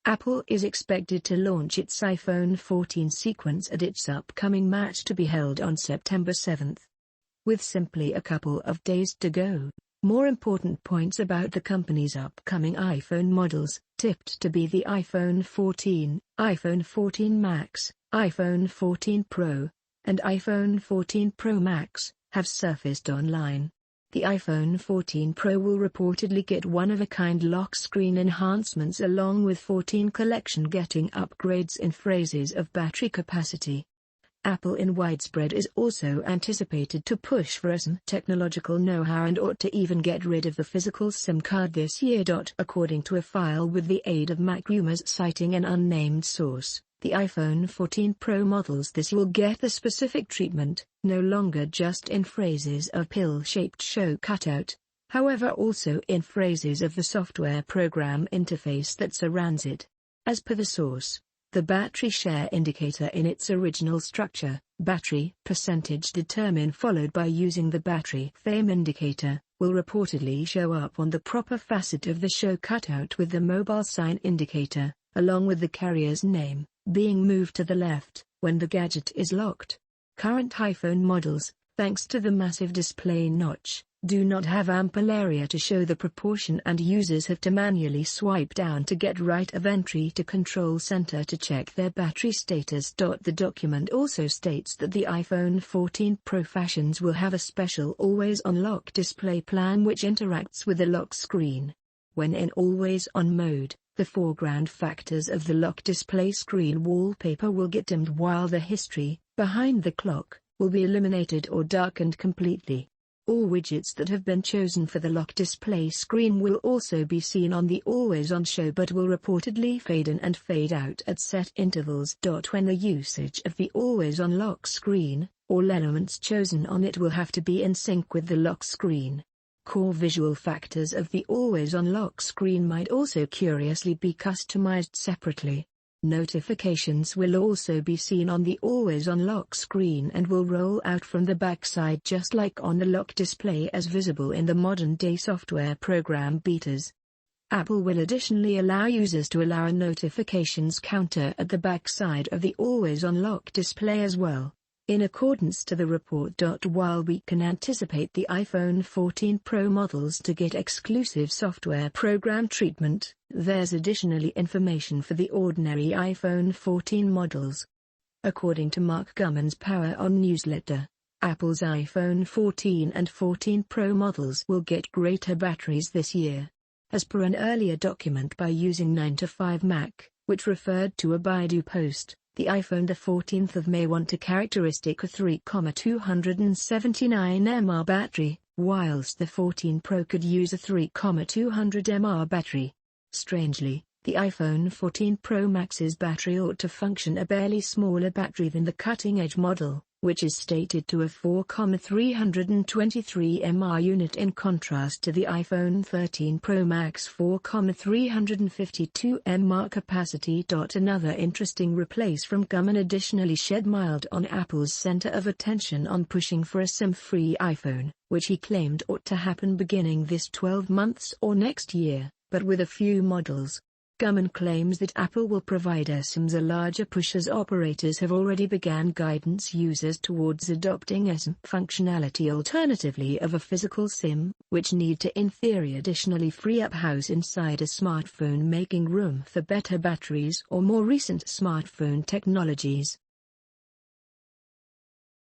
Apple is expected to launch its iPhone 14 sequence at its upcoming match to be held on September 7. With simply a couple of days to go, more important points about the company's upcoming iPhone models, tipped to be the iPhone 14, iPhone 14 Max, iPhone 14 Pro, and iPhone 14 Pro Max, have surfaced online. The iPhone 14 Pro will reportedly get one-of-a-kind lock screen enhancements along with 14 collection getting upgrades in phases of battery capacity. Apple in widespread is also anticipated to push for some technological know-how and ought to even get rid of the physical SIM card this year. According to a file with the aid of Mac rumors citing an unnamed source, the iPhone 14 Pro models this will get the specific treatment, no longer just in phrases of pill-shaped show cutout, however also in phrases of the software program interface that surrounds it. As per the source, the battery share indicator in its original structure, battery percentage determined followed by using the battery fame indicator, will reportedly show up on the proper facet of the show cutout with the mobile sign indicator, along with the carrier's name, being moved to the left when the gadget is locked. Current iPhone models, thanks to the massive display notch, do not have ample area to show the proportion and users have to manually swipe down to get right of entry to Control Center to check their battery status. The document also states that the iPhone 14 Pro fashions will have a special always-on lock display plan which interacts with the lock screen. When in always-on mode, the foreground factors of the lock display screen wallpaper will get dimmed while the history, behind the clock, will be eliminated or darkened completely. All widgets that have been chosen for the lock display screen will also be seen on the always-on show but will reportedly fade in and fade out at set intervals. When the usage of the always-on lock screen, all elements chosen on it will have to be in sync with the lock screen. Core visual factors of the always-on lock screen might also curiously be customized separately. Notifications will also be seen on the always-on lock screen and will roll out from the backside just like on the lock display as visible in the modern-day software program betas. Apple will additionally allow users to allow a notifications counter at the backside of the always-on lock display as well. In accordance to the report. While we can anticipate the iPhone 14 Pro models to get exclusive software program treatment, there's additionally information for the ordinary iPhone 14 models. According to Mark Gurman's Power On newsletter, Apple's iPhone 14 and 14 Pro models will get greater batteries this year. As per an earlier document by using 9to5Mac, which referred to a Baidu post, the iPhone 14 May want a characteristic 3,279 mAh battery, whilst the 14 Pro could use a 3,200 mAh battery. Strangely, the iPhone 14 Pro Max's battery ought to function a barely smaller battery than the cutting-edge model, which is stated to a 4,323 mAh unit in contrast to the iPhone 13 Pro Max 4,352 mAh capacity. Another interesting replace from Gurman additionally shed mild on Apple's center of attention on pushing for a SIM-free iPhone, which he claimed ought to happen beginning this 12 months or next year, but with a few models. Gurman claims that Apple will provide eSIMs a larger push as operators have already began guidance users towards adopting eSIM functionality alternatively of a physical SIM, which need to in theory additionally free up house inside a smartphone making room for better batteries or more recent smartphone technologies.